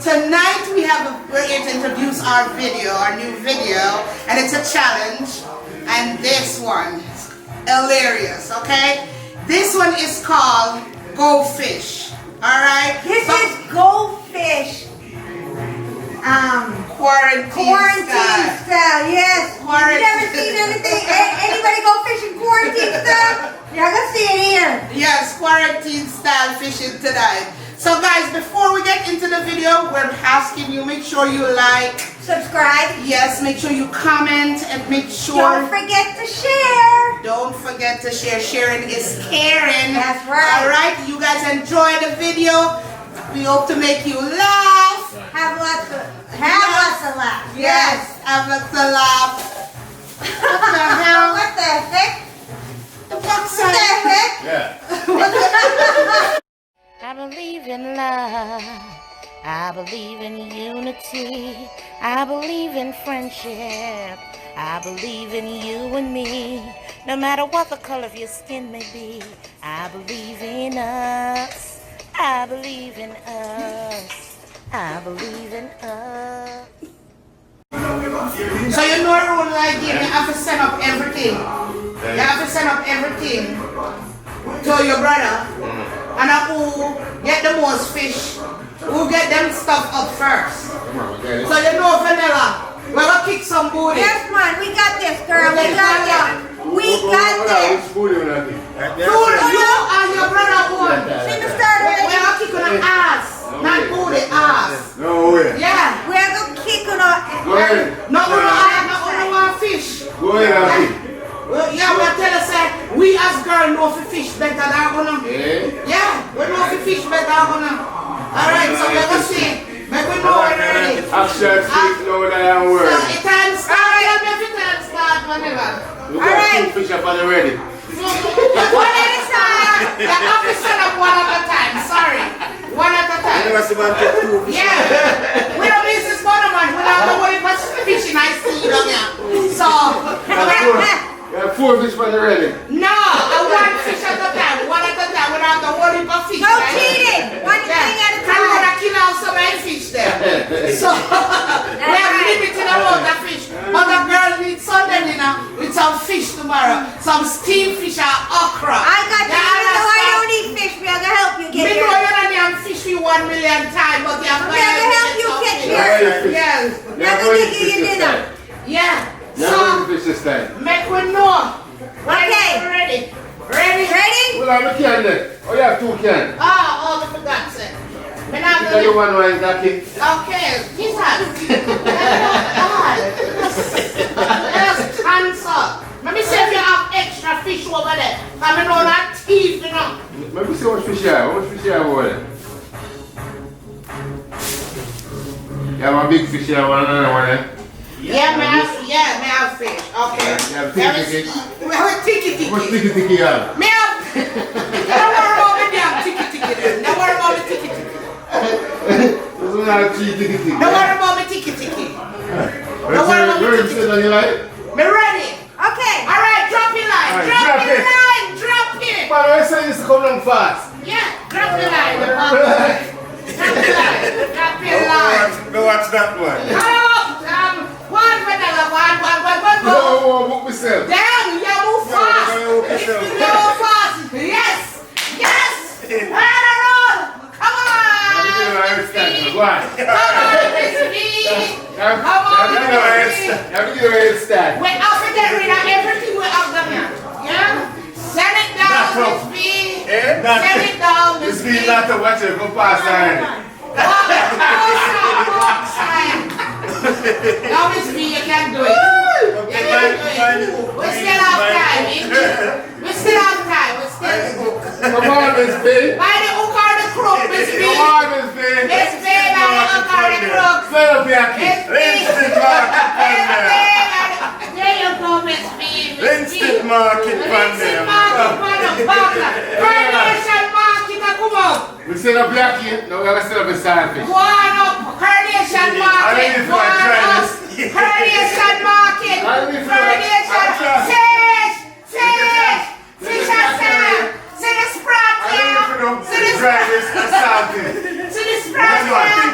Tonight we're going to introduce our video, our new video, and it's a challenge. And this one is hilarious, okay? This one is called Go Fish. Alright? This is Go Fish. Quarantine style, yes. Quarantine. You never seen anything? Anybody go fishing quarantine style? You're gonna see it here. Yes, quarantine style fishing tonight. So guys, before we get into the video, we're asking you, make sure you like, subscribe. Yes, make sure you comment, and make sure don't forget to share. Don't forget to share. Sharing is caring. That's right. Alright, you guys enjoy the video. We hope to make you laugh. Have lots of laughs. Yes, have lots of laughs. What the hell? What the heck? The fuck's What the heck? Yeah. I believe in love. I believe in unity. I believe in friendship. I believe in you and me. No matter what the color of your skin may be, I believe in us. I believe in us. I believe in us. So you know the rule like game, you have to send up everything. You have to send up everything to your brother. And who get the most fish, who get them stuff up first. So you know Vanilla, we're gonna kick some booty. Yes man, we got this girl, we got this. We got this. Food, you and your brother won. See the start already? We're gonna kick on the ass. Not booty, ass. No way. Yeah. We're gonna kick on our Go ahead. No, we want fish. Go ahead, Abby. Well, yeah, we tell us that we as girls know if fish better than gonna. Yeah, we know if fish better than gonna. Alright, so we're gonna see. Make we know when we're ready. Action speak louder than So words. it time start, every time start, whenever. Look at two fish up on the ready. One at a time. You have to set up one at a time. Sorry. One at a time. Yeah. We don't miss this bottom one. We don't know what it was fishing. I see you down here. So. You have 4 fish on the ready. No, one fish at a time. One at a time. We don't have to worry about fish. no cheating. One thing at a I'm going to time. kill out so many fish there. So. We have limited amount of fish. But the girl needs Sunday dinner with some fish tomorrow. Some steamed fish and okra. I got you. Even though I don't eat fish, we're gonna help you get Me yours. know you're not damn fish me 1 million times, but you have We're gonna help you get yours. Yes. We're gonna get you your dinner. Yeah. You're So, going to fish this time. make we know. Okay. Ready. Ready? Ready? Well, I'm a can then. Oh, you have 2 cans. Oh, I forgot to. Me not You got the gonna. one wine ducky. Okay. Jesus. God. Just answer. Let me see if you have extra fish over there. I know that teeth, you know. Let me see how much fish you have. How much fish you have over there? You have a big fish, you have another one there. Yeah, may have fish. Okay. You have tiki-tiki. We have a tiki-tiki. How much tiki-tiki you have? Me have. Don't worry about the damn tiki-tiki then. Don't worry about the tiki-tiki. This one has 3 tiki-tiki. Don't worry about the tiki-tiki. Don't worry about the Where is tiki-tiki. it on your line? Me ready. Okay. Alright, drop your line. Alright, Drop drop your it. line. Drop it. Man, I say this come down fast. Yeah, drop your line. Drop your line. Drop your line. Go watch that one. One vanilla, one. No, book myself. Damn, you move fast. You move fast. Yes. And a roll. Come on. Why? Come on, Miss B. Come on, Miss B. Have you a head start? We're out to get rid of everything we're out there now. Yeah? Set it down, Miss B. Set it down, Miss B. It's not to watch it go past already. Now, Miss B, you can do it. You can do it. We still have time. We still have time. Come on, Miss B. By the hook or the crook, Miss B. Come on, Miss B. Miss B, by the hook or the crook. Set up your kid. There you go, Miss B. Instant market Instant market, motherfucker. Carnation market, come on. We set up your kid. Now we have to set up a side fish. One up, Carnation market. One up, Carnation market. Carnation fish. Fish and sand. See the sprat, yeah. See the sprat. See the sprat, yeah.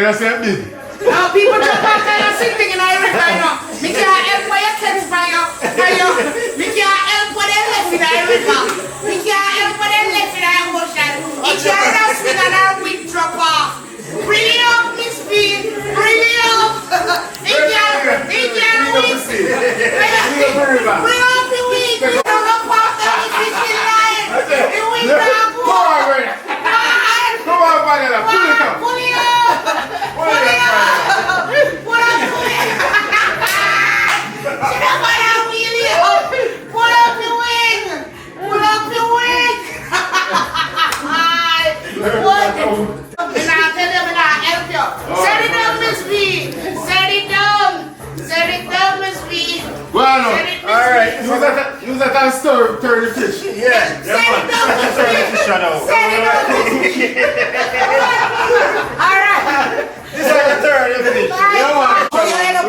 you say big. Now people talk about kind of sitting in Irish right now. Me can't help what you text for you. Me can't help what they left in Irish. Me can't help what they left in our ocean. It can't just swing on our wind drop off. Bring it up, Miss B. Bring it up. It can't win. Bring up the week. Bring up the fishing line. The wind drop off. Come on, Vanilla, pull it up. Pull it up. Pull it up. Pull up the wing. Sit up on that wheelie up. Pull up the wing. Pull up the wing. What? And I'll tell them and I'll help you. Set it down, Miss B. Set it down. Set it down, Miss B. Well, Set it, Miss B. alright, use that and stir, turn the fish. Yeah, Set it down, Miss B. Shut up. Set it down, Miss B. Alright. This is the third, isn't it? Yeah, man.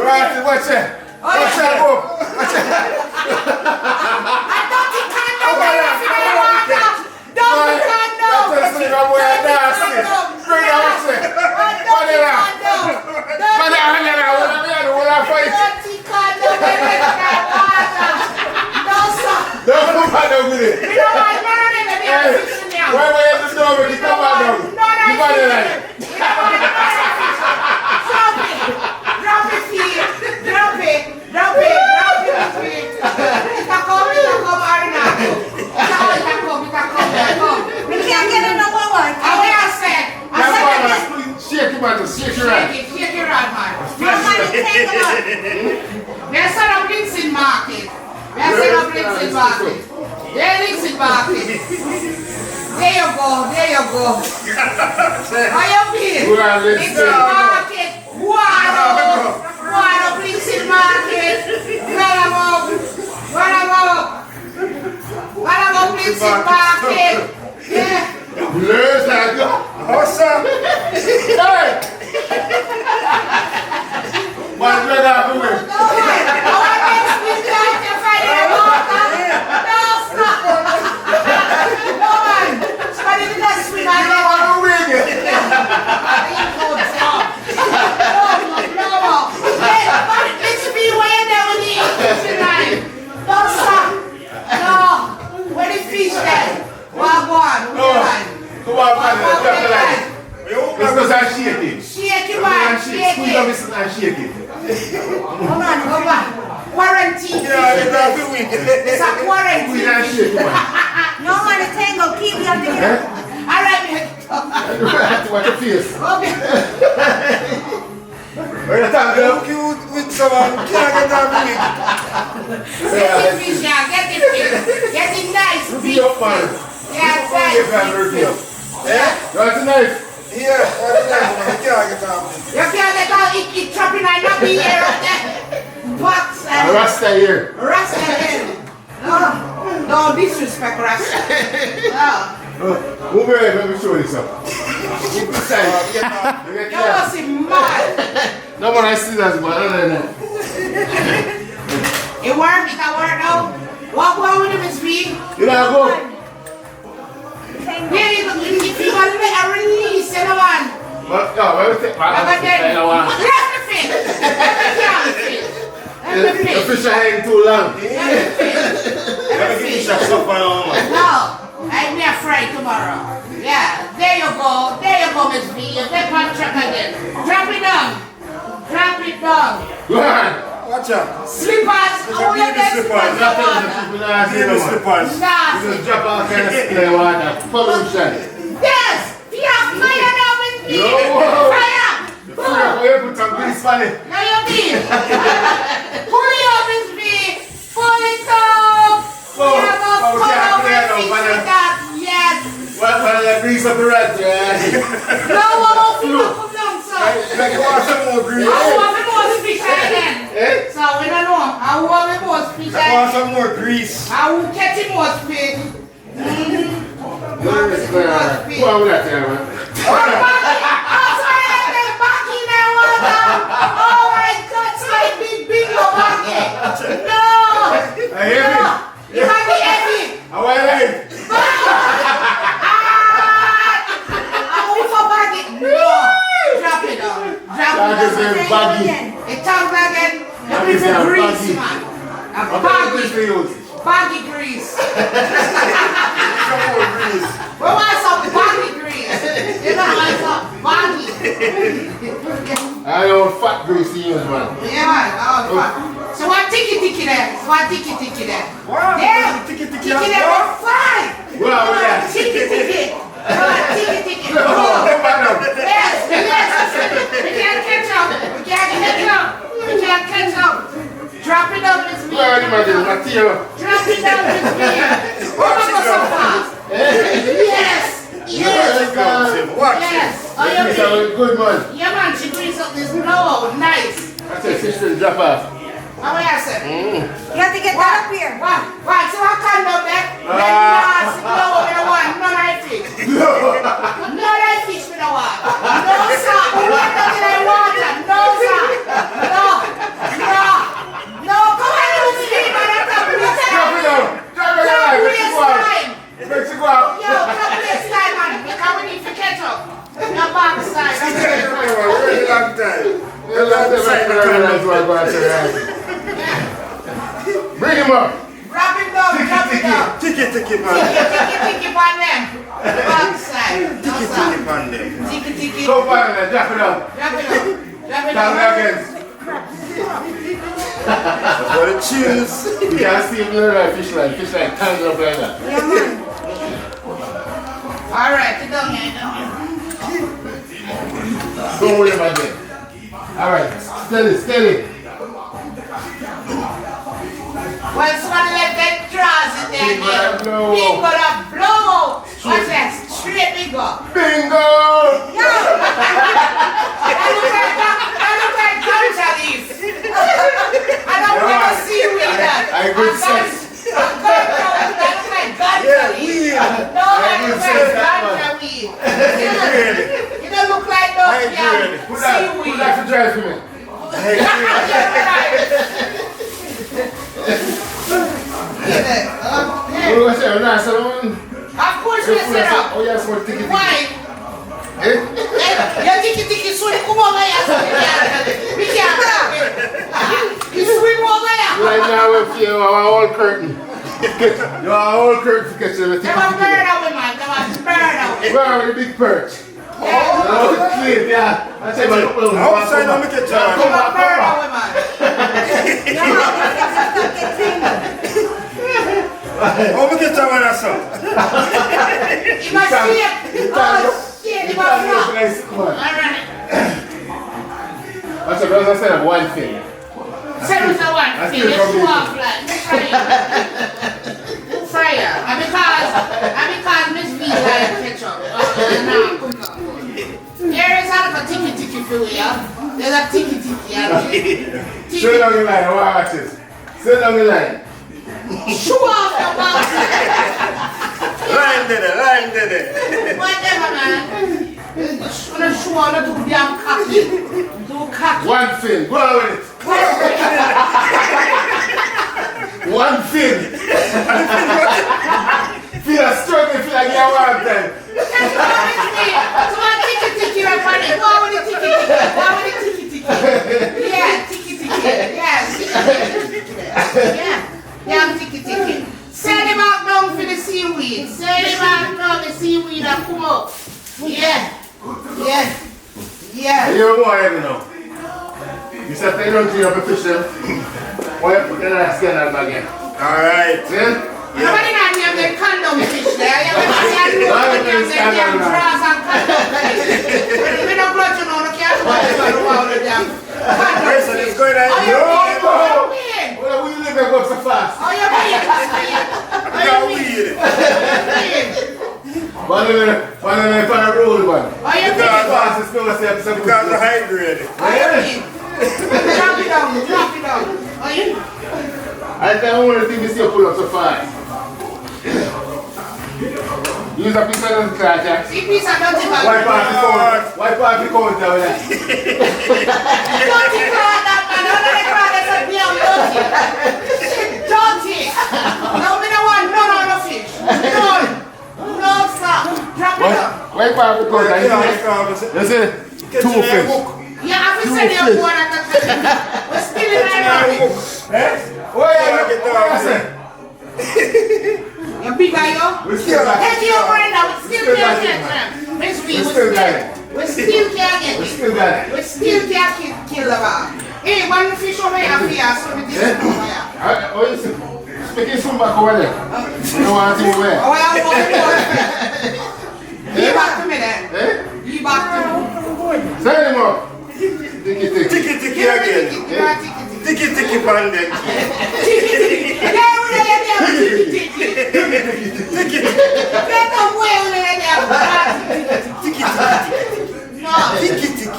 Right, watch it. Watch that up. Watch it. I don't think I know where it's in the water. Don't think I know. That's the thing where I dance it. Bring it out, say. Vanilla. Vanilla, what I fight? Don't think I know where it's in the water. No, sir. Don't come back down with it. You know what? No, no, no, no, no, fishing now. Why you just go over? You come back down. You Vanilla. Drop it. Drop it, Steve. Drop it. Drop it. Drop it, Steve. Ita come, Arina. Ita come. We can't get another one. I will say. Shake it, man. Shake it right. Shake it right, man. Your money tangle up. There's set up links in market. There's set up links in market. There links in market. There you go. There you go. How you feel? Well, let's Links see. in market. One up links in market. Run up links in market. Yeah. Bless that go. Awesome. Hey! Man, let that go away. Come on, man. Drop the line. It's because I shake it. Shake it, man. Shake Squeeze up it. this and shake it. Come on. Quarantine. Yeah, it's not too weak. It's a Squeeze quarantine. and shake it, man. No money tangle. Keep you have to get it. All right, man. Watch your face. Okay. When you talk about cute with someone, you can't get that weak. Get the fish, yeah. Get the fish. Get the nice Be up, man. Yeah, Before you get nice. here. Yeah? That's a knife. Yeah, that's nice, man. You can't get that weak. You can't let all it chopping and not be here up there. Box and Rasta here. Rasta here. No disrespect, Rasta. No. Move here, let me show you something. Keep this side. You must be mad. No more I see that, man. No. It worked? It worked now? What going with him is me? You know, go. Yeah, if you want to make a release, you know what? But, no, let me take my But then, let me fit. Let me The fit. fish are hanging too long. Let me fit. Let me fit. No, I'll be afraid tomorrow. Yeah, there you go. There you go, Miss B. You take my truck again. Drop it down. Drop it down. Go ahead. Watch out. Slippers. Oh, you get slippers. Drop it on the people now. Give me slippers. You Nasty. just drop all kind of spray water. Pollution. Yes. Yeah, fire now, Miss B. Yo. Fire. Where you put some grease on it? Now you mean. Pull it up, Miss B. Pull it up. Oh, We have a oh, we can't pull play over no, fish man. with that. Yes. Well, that grease up the rat, yeah. No, come down, sir. Like you want some more grease. I want me more fish again. Eh? So we don't know. I want me more fish I want again. some more grease. I will catch him more fish. Where is that? Go on with that, yeah, man. Oh my God, it's like big Baggy. No. I hear me. You might be heavy. How are you? I'm for Baggy. No. Drop it down. grease, man. What kind of grease do you use? Baggy grease. Some more grease. We want some baggy grease. You know, like some baggy. I don't fat grease you use, man. Yeah, man. Oh, fuck. So what tiki there? So what tiki there? Wow. Yeah. Tiki Tiki there was fine. Well, yeah. Tiki. Tiki. No, come on now. Yes. We can't catch up. Drop it down this Where are you, man? Material. Drop it down this beer. We're gonna go so fast. Yes. Watch Yes. it. Oh, This you is a good man. yeah, man. She brings up this blow. Nice. I said, sister, drop off. How are you, sir? You have to get that up here. Why? So I can't know that. Nice blow in the one. None I fish. None I fish with the one. No, sir. We want nothing in water. No, sir. No. Come on, you sleep on the top. Drop it down. Drop it down. Mexico out. Yo, come this time, man. Because we need to catch up. Your back side. Very long time. Bring him up. Wrap it down. Tiki man. Tiki on them. Back side. Tiki man there. Tiki. Go find it. Drop it down. Drop it Down down. again. For the cheese. You can see him there like fish line tangled up like that. Yeah, man. Alright, sit down here. Don't worry about that. Alright, steady. Well, somebody let that draws in there. Big gonna blow. Big gonna blow. What's that? Straight bingo. Bingo! I look like ganja leaf. I don't want to see weed. I good sense. I look like ganja leaf. No, I look like ganja weed. You don't look like no Who's that to drive for me? What was that? Nice one. Of course we set up. Oh, yes, more ticket. Why? Eh? Ya tiki soon come over here. We can't have it. You swim over here. Right now, if you are all curtain. You are all curtain to catch the There was bird away, man. There was bird away. where are the big perch? Oh, clean, yeah. I said, Outside, I'm going to get There you. was bird away, man. I'm going to get you when I saw. You must see it. Oh, shit. You must not. Alright. I said, I said one thing. Say with the one. I See, still let's probably- go off like fire. And because Miss V like ketchup. There is a tiki for you. There's a tiki. Sit down the line, watch this. Sit down the line. Show off your mouth. Line did it. Whatever, man. Just wanna show all the too damn cocky. Too cocky. One thing, go on with it. One thing. Feel a struggle, feel like you have one time. So I tiki right on it. Go with the tiki. Yeah, tiki. Yes. Yeah, tiki. Send him out down for the seaweed. Send him out down the seaweed and come up. Yeah. You're more heavy now. You said they don't clean up the fish them. Why you put that skin on again? Alright. See? Nobody not have their condom fish there. You have their damn drawers and condom fish. We don't go to no can't go all the damn condom Listen, fish. it's going on. Oh, you mean? Well, we live and go so fast. Oh, you mean? I got weed. One of them on a roll, man. Oh, you mean? Fast is no say Because of hydrated. Oh, you mean? Drop it down. Oh, you? I don't want to think this pull up so fast. Use a piece of the crack, Jack. See, piece of dirty bag. Wipe off the counter over there. Dirty crowd, that man. All of the crowd is a damn dirty. Shit, dirty. No, we don't want none on the fish. None. No, sir. Drop it down. Wipe off the counter. You see? Two fish. Yeah, I will send you a board at the time. We're still in my What you say? You big guy, yo? We still got Take it. your friend now. We still can't get him. We still can't get We it. still got it. We still can't kill the man. Hey, one fish over here for you, so we just over here. Oh, you see? Speaking from back over there. You don't want to move there. Oh, I want to Give back to me then. Give back to me. Send him up. Tiki. Tiki again. Tiki bandit.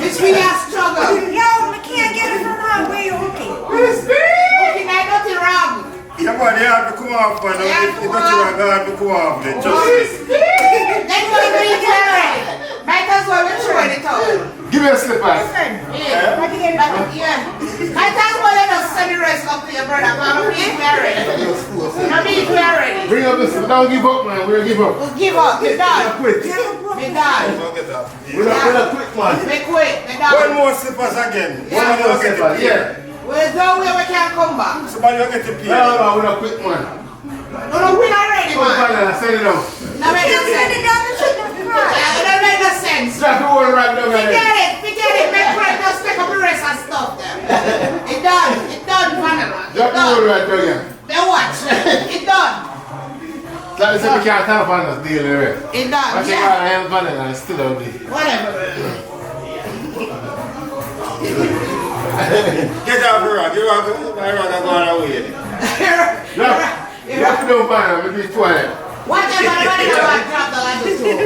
It's really a struggle. Yo, I can't get it from her. Where you hooking? Okay, I nothing wrong. Yeah, but they have to come off, man. It's not your God to come off. Just Then what are you doing? Might as well we throw it out. Give me a slipper. Yeah. Might as well let us send the rest up to your brother. I'm being married. I'm being married. Bring up this. Don't give up, man. We'll give up. We'll give up. We're done. Quit. We're done. We're not quit, man. We quit. We're done. one more slippers again. Yeah. One more get the pay. Yeah. We're done where we can't come back. Somebody will get the pay. No, we're not quit, man. No, win already, Come man. on, send it down. No, make no sense. Send it down the shit, that's right. Yeah, it don't make no sense. Strap the whole right down there. Forget it. Make friend just take up the rest and stuff there. It done, Vanilla. It Drop the whole done. right down there. Then watch. It done. Like I said, we can't tell upon us deal with it. It done. I think Yeah. I have money and it's still out there. Whatever. Get out of here. Get out of here. I'm going away. You have to do fine, we'll be 20. Whatever, nobody know what drop the line to two.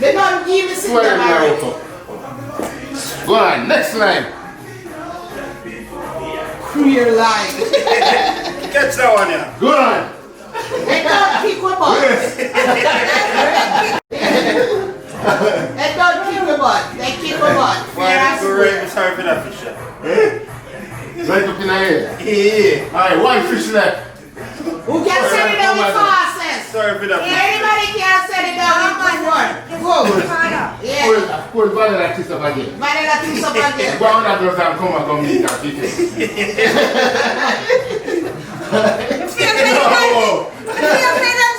They don't give me 20 signal now. already. Go on, next line. Clear line. Catch that one, yeah. Go on. They don't kick with butt. They don't kick with butt. They kick with butt. Fair Why and go square. right beside that fish? Right up in the head. Yeah. Alright, one fish left. Who can send it down with fastest? Sorry for that. Anybody can send it down with good one. Good. Yeah. Put vanilla like this up again. Vanilla piece up again. Go on that does and come and meet and kick it.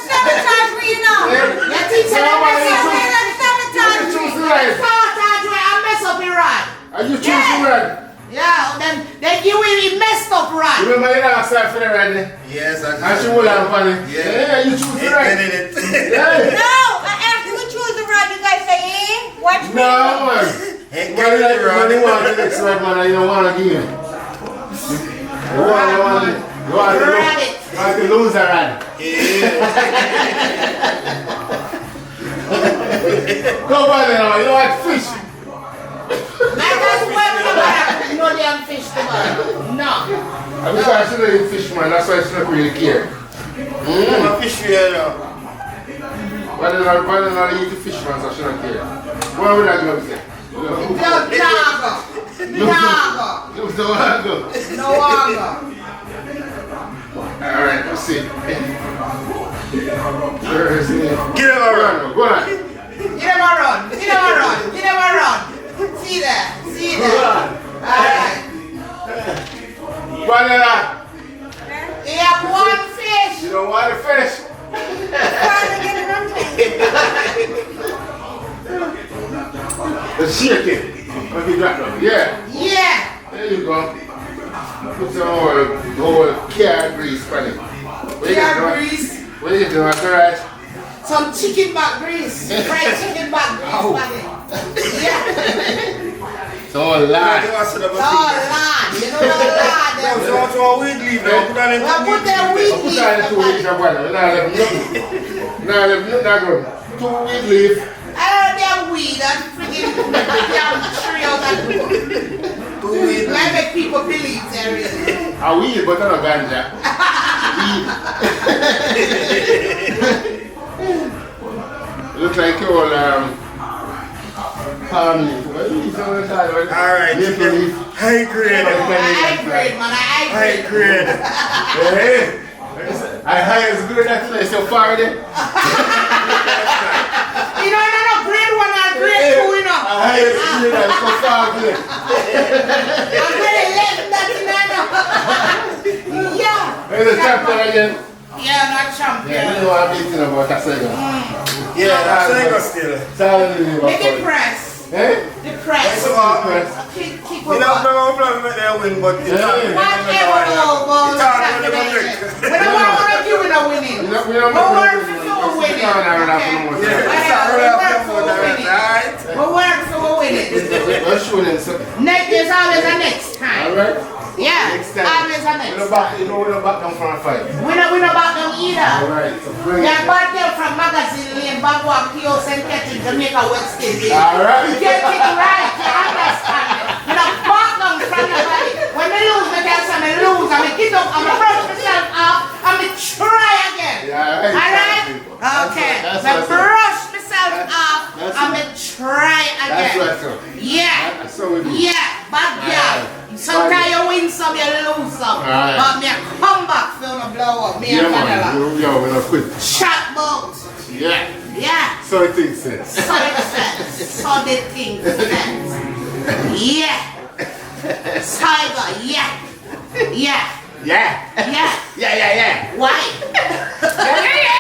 Sabotage me, you know. You think so? Sabotage me. Sabotage me and mess up your rod. Are you choosing red? Yeah, then you will be messed up rod. Remember you asked her for the red? Yes, I And she will have funny. Yeah, you choose the red. Getting it. Yeah. No, after we choose the rod, you guys say, eh? Watch me. No, man. Ain't Man, getting it man, you want wrong. the next red man and you don't want to give him. You want to lose a red. Come on now, you want fish. Might as well no damn fish tomorrow. No. I wish I should have eaten fish, man. That's why I shouldn't really care. I'm a fish here now. Why did I eat the fish, man? So I shouldn't care. What would I go say? No, Nago. It was the one go. No longer. Alright, let's see. Where is it? Get him around. Go on. Get him a run. Get him a run. Get him a run. See that. See that. Alright. Vanilla. He have one fish. You don't want the fish? Finally get it on Let's shake it. Let me drop them. Yeah. Yeah. There you go. Put some more carrot grease on it. Carrot grease. What are you doing, garage? Some chicken back grease. Fried chicken back grease. Yeah. It's all live. Oh, lad. You know the lad. So what's wrong with leave now? Put on it. Well, put that wheat Put leaf. on the 2 weeks of water. Now let me 2 week leaf. I don't damn weed and freaking damn tree out that door. 2 weeks. I make people believe there is. I weed, but I don't ganja. Weed. Looks like your palm leaf. What is it? Alright. Maple leaf. High grade. I grade, man. I High grade. grade. Hey, I high as good as today, so far then. You know, I'm not grade 1 and grade 2, you know. I high as good as so far today. I'm grade 11, that's in there now. He's a champion again. Yeah, not Yeah, champion. you know what I'm thinking about that second. Yeah, that's Sega still. Depressed. Eh? Depressed. Keep You know, no plan make them win, but it's hard. Whatever, no, It's hard when they come we don't want to give it a winning. We don't We work for winning. Yeah, it's hard to have them with right? We work for winning. We're shooting, so. Next is always a next time. Alright? Yeah, Next time. always a next time. You know, we're not back down from a fight. We don't back them either. Alright, so bring Yeah, it. bad girl from magazine lane, Patwah, Kiosk, and Kettle, Jamaica, West Indies. Alright. Get it right, you understand me? You know, back them from nobody. When they lose, they can say, I lose, and I get up, and I brush myself off, and I try again. Yeah, Alright? Okay. That's I what's up. brush myself off, That's and I try again. That's what's up. Yeah. That's what we do. Yeah, bad girl. Sometimes you win some, you lose some. Alright. But me I come back, feel no blow up. Me Yeah, and Canela. man. Yo, we're not quit. Shot boat. Yeah. Yeah. So it thinks sense. So it says. So the thing says. Yeah. Tiger, yeah. Yeah. Yeah. Yeah. Yeah, yeah, yeah. Why?